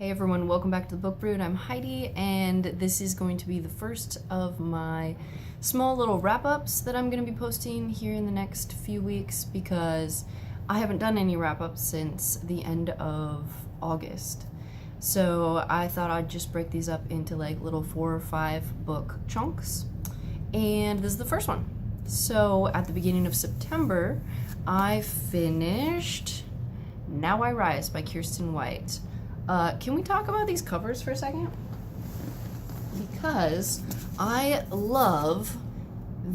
Hey everyone, welcome back to the Book Brood. I'm Heidi, and this is going to be the first of my small little wrap-ups that I'm going to be posting here in the next few weeks because I haven't done any wrap-ups since the end of August. So I thought I'd just break these up into like little 4 or 5 book chunks, and this is the first one. So at the beginning of September, I finished Now I Rise by Kiersten White. Can we talk about these covers for a second? Because I love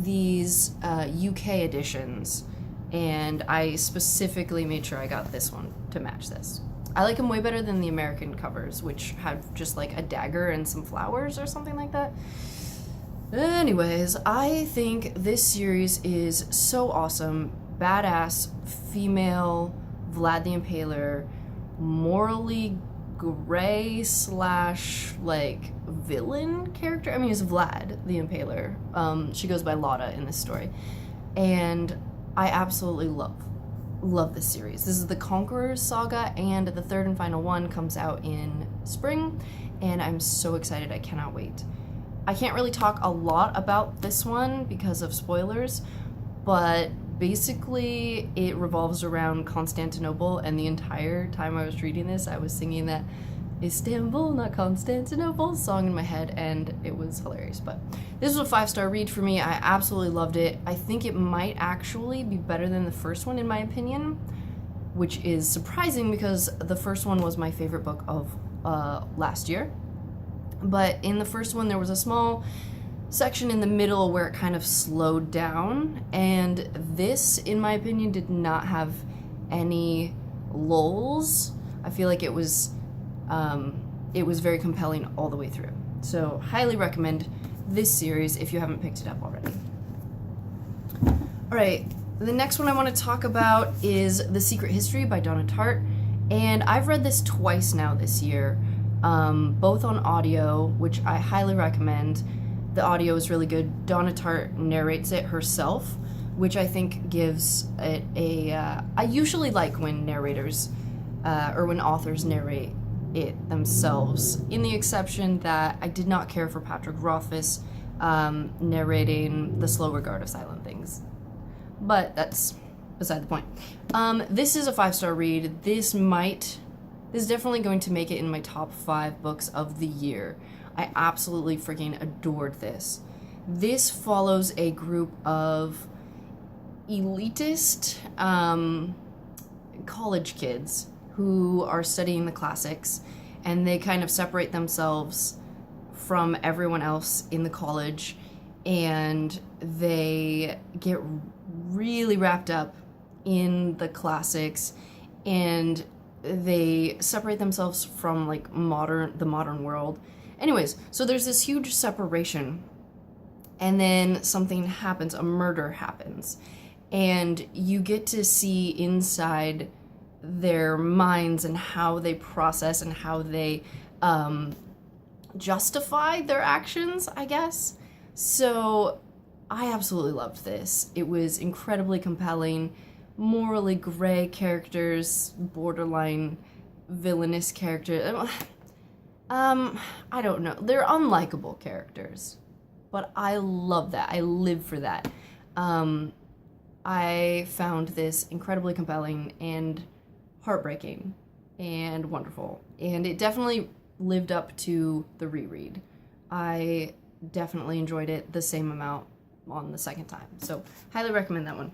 these UK editions, and I specifically made sure I got this one to match this. I like them way better than the American covers, which have just like a dagger and some flowers or something like that. Anyways, I think this series is so awesome. Badass female Vlad the Impaler, morally gray slash like villain character. I mean, it's Vlad the Impaler. She goes by Lotta in this story, and I absolutely love this series. This is the Conquerors Saga, and the third and final one comes out in spring, and I'm so excited. I cannot wait. I can't really talk a lot about this one because of spoilers, but basically it revolves around Constantinople, and the entire time I was reading this I was singing that Istanbul, not Constantinople song in my head, and it was hilarious. But this was a 5-star read for me. I absolutely loved it. I think it might actually be better than the first one in my opinion, which is surprising because the first one was my favorite book of last year. But in the first one there was a small section in the middle where it kind of slowed down, and this, in my opinion, did not have any lulls. I feel like it was very compelling all the way through. So highly recommend this series if you haven't picked it up already. All right, the next one I want to talk about is The Secret History by Donna Tartt, and I've read this twice now this year, both on audio, which I highly recommend. The audio is really good. Donna Tartt narrates it herself, which I think gives it I usually like when narrators or when authors narrate it themselves, in the exception that I did not care for Patrick Rothfuss narrating The Slow Regard of Silent Things. But that's beside the point. This is a 5-star read. This is definitely going to make it in my top 5 books of the year. I absolutely freaking adored this. This follows a group of elitist college kids who are studying the classics, and they kind of separate themselves from everyone else in the college, and they get really wrapped up in the classics, and they separate themselves from like the modern world. Anyways, so there's this huge separation, and then something happens, a murder happens, and you get to see inside their minds and how they process and how they justify their actions, I guess. So I absolutely loved this. It was incredibly compelling, morally gray characters, borderline villainous characters. I don't know. They're unlikable characters, but I love that. I live for that. I found this incredibly compelling and heartbreaking and wonderful, and it definitely lived up to the reread. I definitely enjoyed it the same amount on the second time, so highly recommend that one.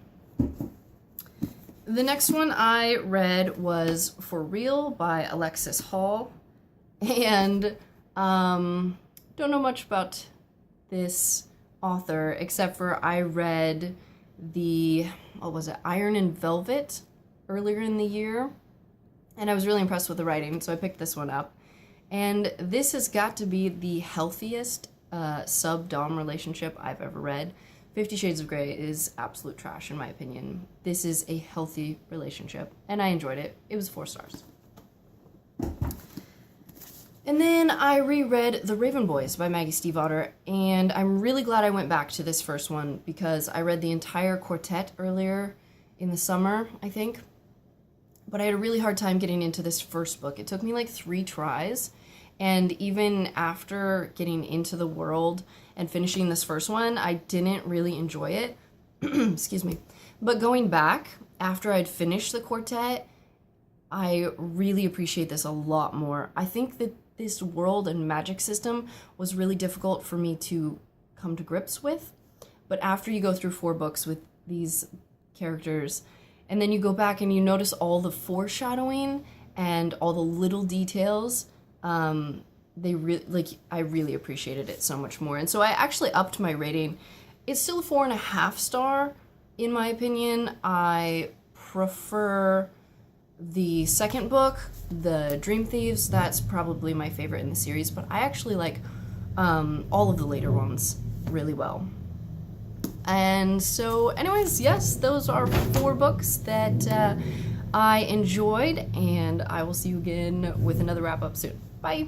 The next one I read was For Real by Alexis Hall. And don't know much about this author except for I read Iron and Velvet earlier in the year, and I was really impressed with the writing, so I picked this one up. And this has got to be the healthiest sub-dom relationship I've ever read. 50 Shades of Grey is absolute trash in my opinion. This is a healthy relationship, and I enjoyed it. It was 4 stars. And then I reread The Raven Boys by Maggie Stiefvater, and I'm really glad I went back to this first one because I read the entire quartet earlier in the summer, I think. but I had a really hard time getting into this first book. It took me like 3 tries, and even after getting into the world and finishing this first one, I didn't really enjoy it. Excuse me. But going back, after I'd finished the quartet, I really appreciate this a lot more. I think that this world and magic system was really difficult for me to come to grips with. But after you go through 4 books with these characters, and then you go back and you notice all the foreshadowing and all the little details, I really appreciated it so much more. And so I actually upped my rating. It's still a 4.5 star, in my opinion. I prefer the second book, The Dream Thieves. That's probably my favorite in the series, but I actually like all of the later ones really well. And so anyways, yes, those are 4 books that I enjoyed, and I will see you again with another wrap up soon. Bye.